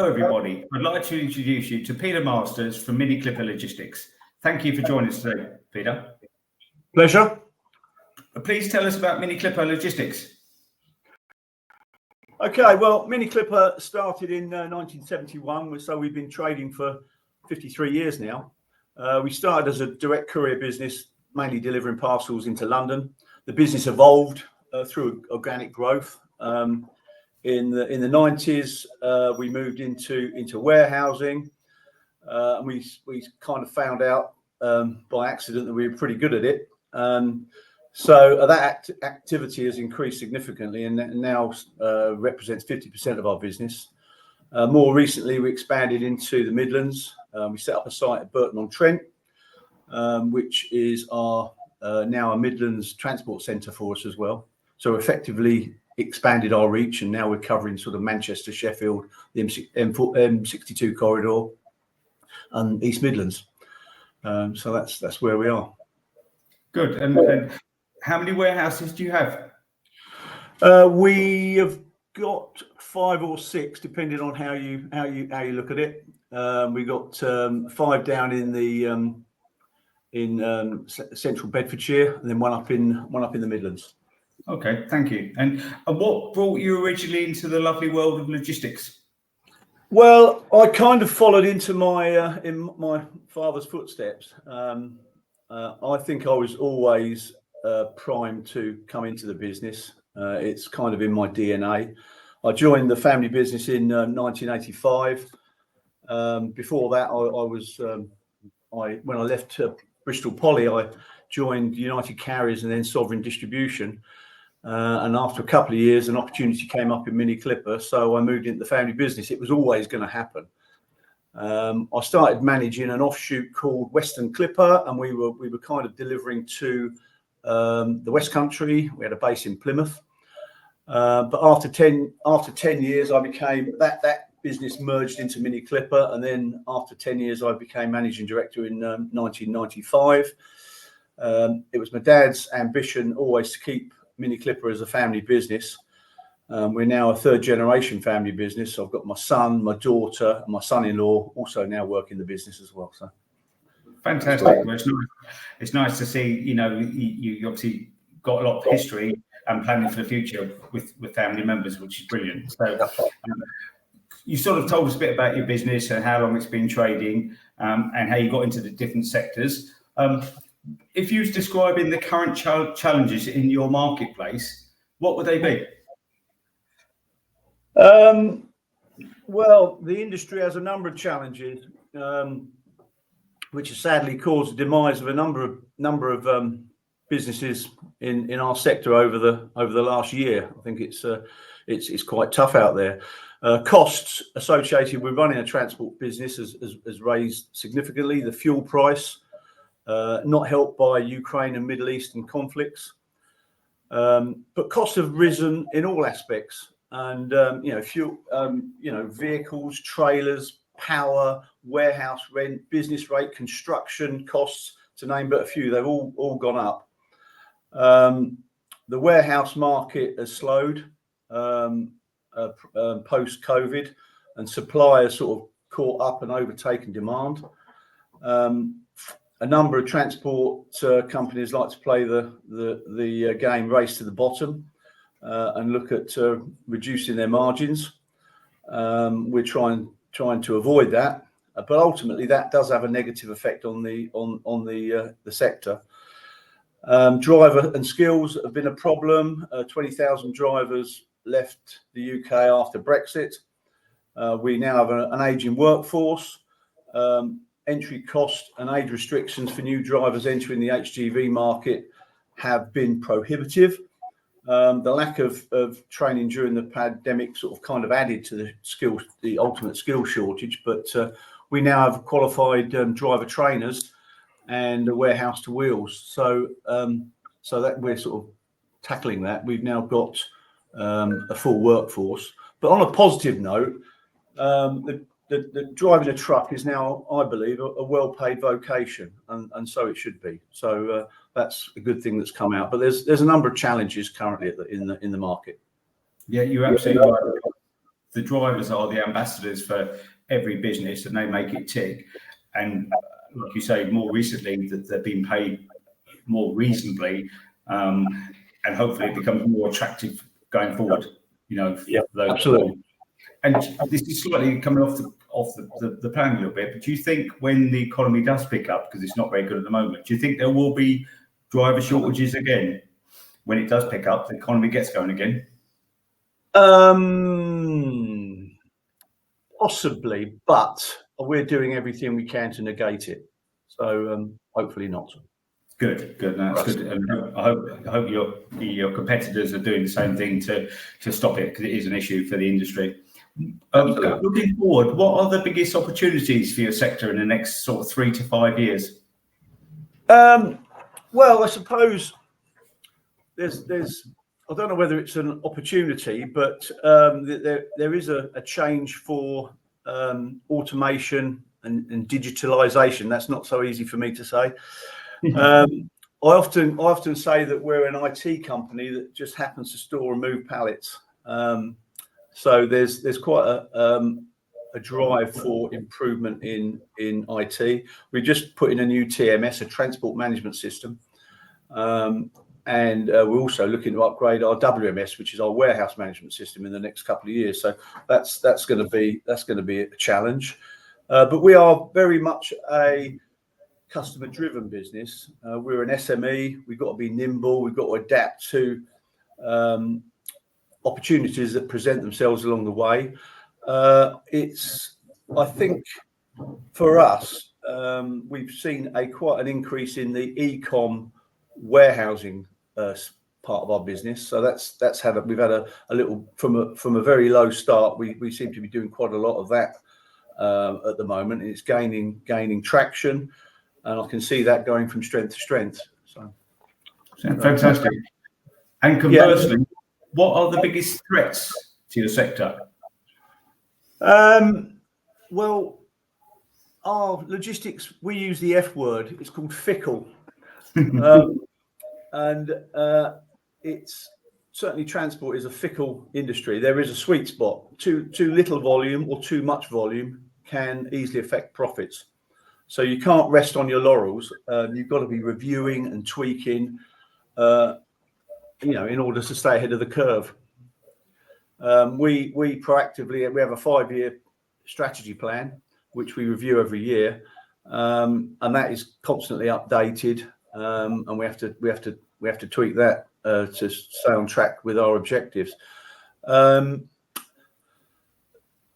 Hello, everybody. I'd like to introduce you to Peter Masters from Miniclipper Logistics. Thank you for joining us today, Peter. Pleasure. Please tell us about Miniclipper Logistics. Okay, well, Miniclipper started in 1971, so we've been trading for 53 years now. We started as a direct courier business, mainly delivering parcels into London. The business evolved through organic growth. In the 90s, we moved into warehousing. And we kind of found out by accident that we were pretty good at it. So that activity has increased significantly and now represents 50% of our business. More recently, we expanded into the Midlands. We set up a site at Burton-on-Trent, which is our now a Midlands transport centre for us as well. So effectively expanded our reach, and now we're covering sort of Manchester, Sheffield, the M62 corridor, and East Midlands. So that's where we are. Good. And how many warehouses do you have? We have got 5 or 6, depending on how you look at it. We got 5 down in central Bedfordshire, and then one up in the Midlands. Okay, thank you. And what brought you originally into the lovely world of logistics? Well, I kind of followed into in my father's footsteps. I think I was always primed to come into the business. It's kind of in my DNA. I joined the family business in 1985. Before that, when I left Bristol Poly, I joined United Carriers and then Sovereign Distribution. And after a couple of years, an opportunity came up in Miniclipper, so I moved into the family business. It was always going to happen. I started managing an offshoot called Western Clipper, and we were kind of delivering to the West Country. We had a base in Plymouth. But after 10 years, I became that business merged into Miniclipper, and then after 10 years, I became managing director in 1995. It was my dad's ambition always to keep Miniclipper as a family business. We're now a 3rd generation family business. So I've got my son, my daughter, and my son-in-law also now work in the business as well. So fantastic. Well, it's nice to see. You obviously got a lot of history and planning for the future with family members, which is brilliant. So you sort of told us a bit about your business and how long it's been trading, and how you got into the different sectors. If you was describing the current challenges in your marketplace, what would they be? Well, the industry has a number of challenges, which has sadly caused the demise of a number of businesses in our sector over the last year. I think it's quite tough out there. Costs associated with running a transport business has raised significantly. The fuel price, not helped by Ukraine and Middle Eastern conflicts, but costs have risen in all aspects. And fuel, vehicles, trailers, power, warehouse rent, business rate, construction costs, to name but a few, they've all gone up. The warehouse market has slowed post-COVID, and supply has sort of caught up and overtaken demand. A number of transport companies like to play the game race to the bottom and look at reducing their margins. We're trying to avoid that, but ultimately that does have a negative effect on the sector. Driver and skills have been a problem. 20,000 drivers left the UK after Brexit. We now have an ageing workforce. Entry cost and age restrictions for new drivers entering the HGV market have been prohibitive. The lack of training during the pandemic sort of kind of added to the ultimate skill shortage. But we now have qualified driver trainers and a warehouse to wheels. So that we're sort of tackling that. We've now got a full workforce. But on a positive note, the driving a truck is now, I believe, a well-paid vocation, and so it should be. So that's a good thing that's come out. But there's a number of challenges currently in the market. Yeah, you're absolutely right. the drivers are the ambassadors for every business, and they make it tick. And like you say, more recently that they've been paid more reasonably, and hopefully it becomes more attractive going forward. Yeah, absolutely. And this is slightly coming off the plan a little bit, but do you think when the economy does pick up, because it's not very good at the moment, do you think there will be driver shortages again when it does pick up, the economy gets going again? Possibly, but we're doing everything we can to negate it. So hopefully not. Good. No, that's good. And I hope your competitors are doing the same thing to stop it, because it is an issue for the industry. Looking forward, what are the biggest opportunities for your sector in the next sort of 3 to 5 years? Well, I suppose there's I don't know whether it's an opportunity, but there is a change for automation and digitalization. That's not so easy for me to say. I often say that we're an IT company that just happens to store and move pallets. So there's quite a drive for improvement in IT. We just put in a new TMS, a transport management system, and we're also looking to upgrade our WMS, which is our warehouse management system, in the next couple of years. So that's going to be a challenge. But we are very much a customer-driven business. We're an SME. We've got to be nimble. We've got to adapt to opportunities that present themselves along the way. I think for us, we've seen quite an increase in the e-com warehousing part of our business. So we've had a little from a very low start. We seem to be doing quite a lot of that at the moment, and it's gaining traction, and I can see that going from strength to strength. So fantastic. And conversely, what are the biggest threats to your sector? Well, our logistics, we use the F word. It's called fickle. And it's certainly, transport is a fickle industry. There is a sweet spot. Too little volume or too much volume can easily affect profits. So you can't rest on your laurels. You've got to be reviewing and tweaking, in order to stay ahead of the curve. We proactively, we have a 5-year strategy plan, which we review every year, and that is constantly updated. And we have to tweak that to stay on track with our objectives.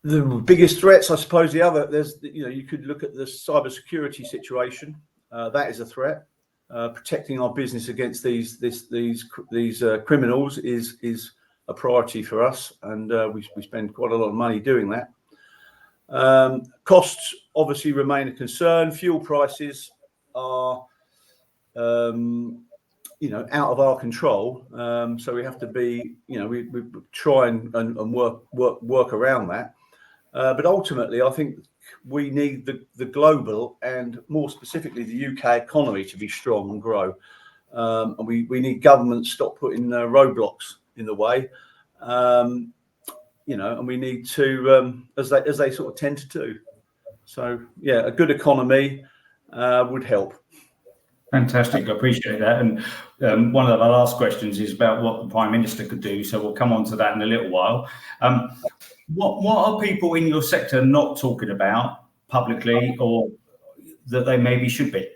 The biggest threats, I suppose, you could look at the cybersecurity situation. That is a threat. Protecting our business against these criminals is a priority for us, and we spend quite a lot of money doing that. Costs obviously remain a concern. Fuel prices are out of our control, so we have to be, we try and work around that, but ultimately I think we need the global, and more specifically the UK economy, to be strong and grow, and we need government to stop putting roadblocks in the way, and we need to, as they sort of tend to do. So a good economy would help. Fantastic, I appreciate that. And one of our last questions is about what the Prime Minister could do, so we'll come on to that in a little while. What are people in your sector not talking about publicly, or that they maybe should be?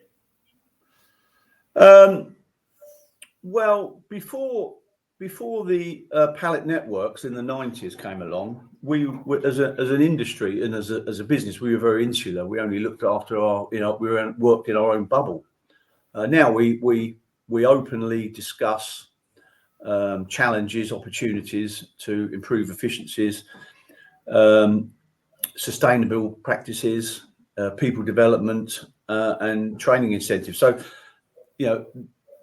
Well, before the pallet networks in the 90s came along, we as an industry and as a business, we were very insular. We only looked after we worked in our own bubble. Now we openly discuss challenges, opportunities to improve efficiencies, sustainable practices, people development, and training incentives. So,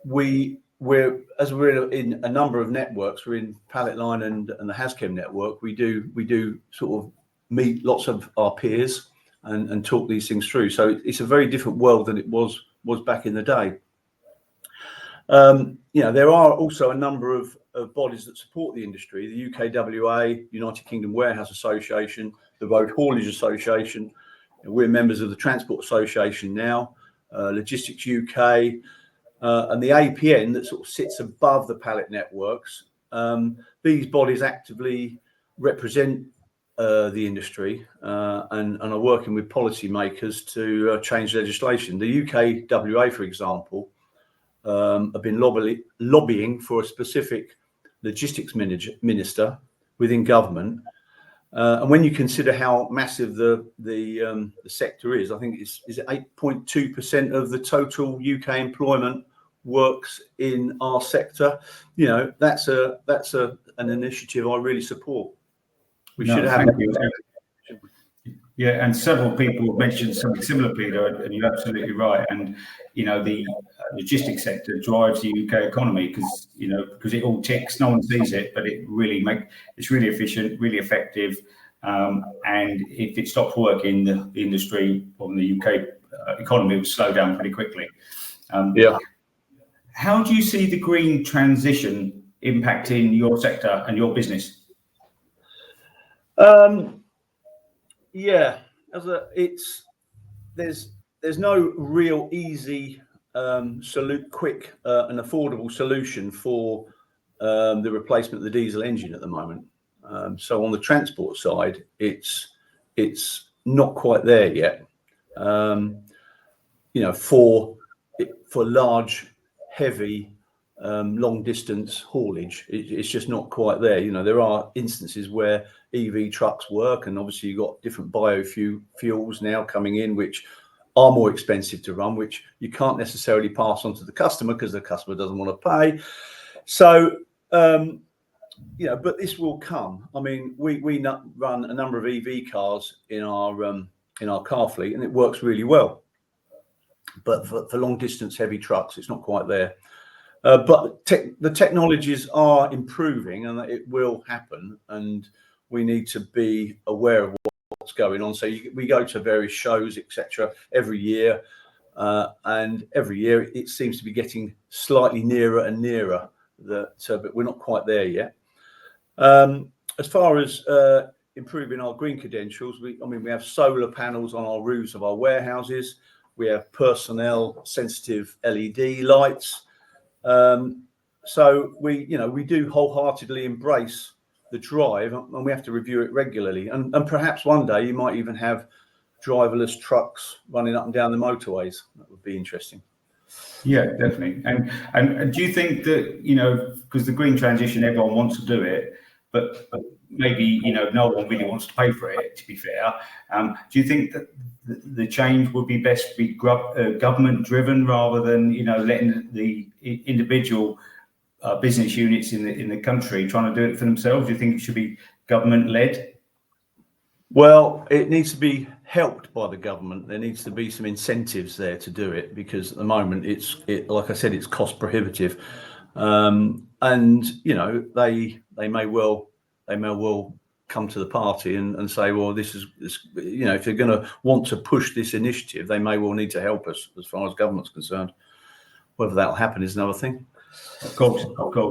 we're in a number of networks. We're in Pallet Line and the Haschem network. We do sort of meet lots of our peers and talk these things through. So it's a very different world than it was back in the day. There are also a number of of bodies that support the industry: the UKWA, United Kingdom Warehouse Association, the Road Haulage Association. We're members of the Transport Association now, Logistics UK, and the APN that sort of sits above the pallet networks. These bodies actively represent the industry and are working with policymakers to change legislation. The UKWA, for example, have been lobbying for a specific logistics minister within government. And when you consider how massive the sector is, I think is it 8.2% of the total UK employment works in our sector. You know, that's an initiative I really support. We should have. Thank you. Yeah, and several people mentioned something similar, Peter, and you're absolutely right. And you know, the logistics sector drives the UK economy because it all ticks. No one sees it, but it's really efficient, really effective. And if it stops working, the industry or the UK economy will slow down pretty quickly. How do you see the green transition impacting your sector and your business? There's no real easy, quick and affordable solution for the replacement of the diesel engine at the moment. So on the transport side, it's not quite there yet. For large, heavy, long distance haulage, it's just not quite there. You know, there are instances where EV trucks work, and obviously you've got different biofuels now coming in, which are more expensive to run, which you can't necessarily pass on to the customer because the customer doesn't want to pay. So, but this will come. I mean, we run a number of EV cars in our car fleet, and it works really well. But for long distance heavy trucks, it's not quite there. But the technologies are improving, and it will happen, and we need to be aware of what's going on. So we go to various shows, etc., every year, and every year it seems to be getting slightly nearer and nearer. But we're not quite there yet. As far as improving our green credentials, we have solar panels on our roofs of our warehouses. We have personnel sensitive LED lights. So we do wholeheartedly embrace the drive, and we have to review it regularly. And perhaps one day you might even have driverless trucks running up and down the motorways. That would be interesting. Yeah, definitely. And do you think that, because the green transition, everyone wants to do it, but maybe, no one really wants to pay for it, to be fair. Do you think that the change would be best to be government driven rather than, letting the individual business units in the country trying to do it for themselves? Do you think it should be government led? Well, it needs to be helped by the government. There needs to be some incentives there to do it, because at the moment like I said, it's cost prohibitive. And they may well come to the party and say, well, this is if they're going to want to push this initiative, they may well need to help us as far as government's concerned. Whether that'll happen is another thing. Of course,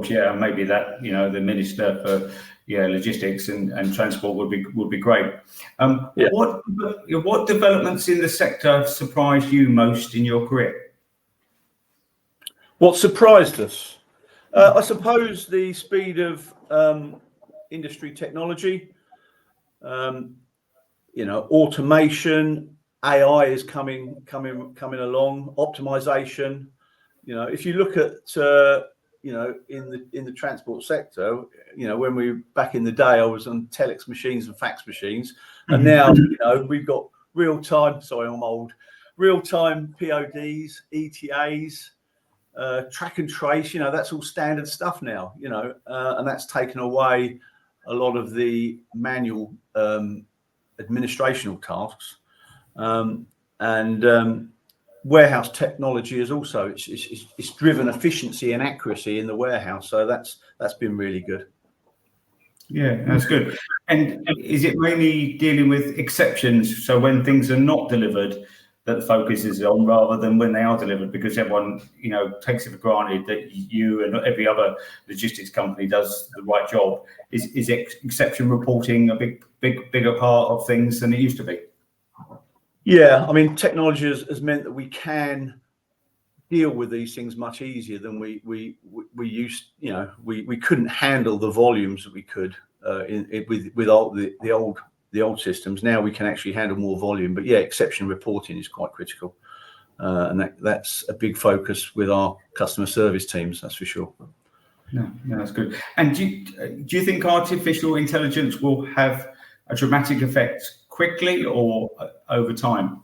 yeah, and maybe that the Minister for Logistics and Transport would be great. What developments in the sector have surprised you most in your career? What surprised us? I suppose the speed of industry technology. Automation, AI is coming along. Optimization. If you look at in the transport sector, when we back in the day, I was on telex machines and fax machines, and now we've got real-time. Sorry, I'm old. Real-time PODs, ETAs, track and trace. That's all standard stuff now. And that's taken away a lot of the manual administrational tasks, and warehouse technology is also it's driven efficiency and accuracy in the warehouse, so that's been really good. Yeah, that's good. And is it mainly dealing with exceptions? So when things are not delivered, that the focus is on, rather than when they are delivered, because everyone, takes it for granted that you and every other logistics company does the right job. Is exception reporting a bigger part of things than it used to be? Yeah, I mean, technology has meant that we can deal with these things much easier than we used. We couldn't handle the volumes that we could with all the old systems. Now we can actually handle more volume. But yeah, exception reporting is quite critical, and that's a big focus with our customer service teams. That's for sure. No, that's good. And do you think artificial intelligence will have a dramatic effect quickly or over time?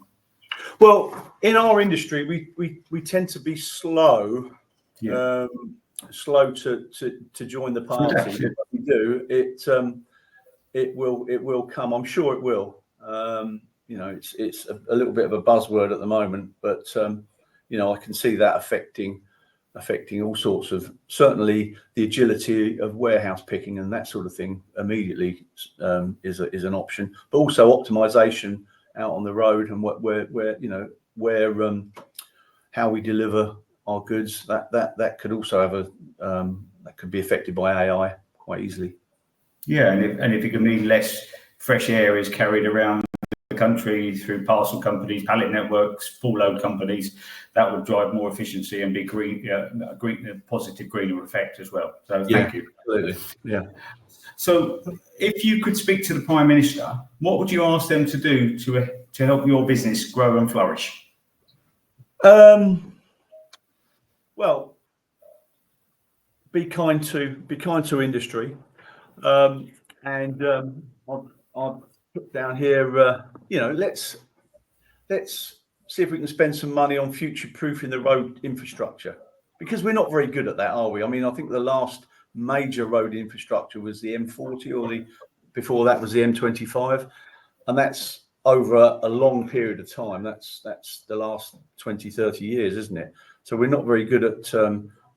Well, in our industry, we tend to be slow, slow to join the party. If we do, it will come. I'm sure it will. It's a little bit of a buzzword at the moment, but I can see that affecting all sorts of, certainly the agility of warehouse picking and that sort of thing immediately is an option, but also optimization out on the road and where how we deliver our goods, that could also have that could be affected by AI quite easily. Yeah, and if it can mean less fresh air is carried around the country through parcel companies, pallet networks, full load companies, that would drive more efficiency and be a positive greener effect as well. So thank you. Absolutely. Yeah. So if you could speak to the Prime Minister, what would you ask them to do to help your business grow and flourish? Well, be kind to industry, and I'll put down here. Let's see if we can spend some money on future-proofing the road infrastructure, because we're not very good at that, are we? I mean, I think the last major road infrastructure was the M40, before that was the M25, and that's over a long period of time. That's the last 20, 30 years, isn't it? So we're not very good at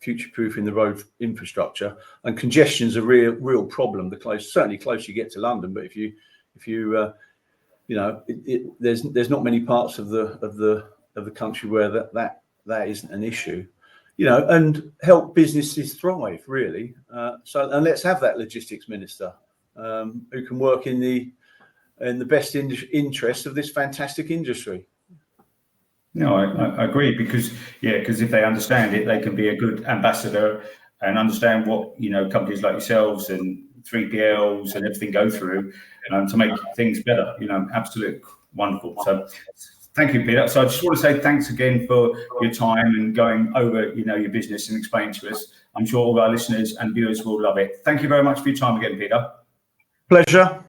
future-proofing the road infrastructure, and congestion's a real problem. Certainly closer you get to London, but if you there's not many parts of the country where that isn't an issue, and help businesses thrive, really. And let's have that logistics minister who can work in the best interest of this fantastic industry. No, I agree, because if they understand it, they can be a good ambassador and understand what companies like yourselves and 3PLs and everything go through to make things better. Absolutely wonderful. So thank you, Peter. So I just want to say thanks again for your time and going over your business and explaining to us. I'm sure all our listeners and viewers will love it. Thank you very much for your time again, Peter. Pleasure.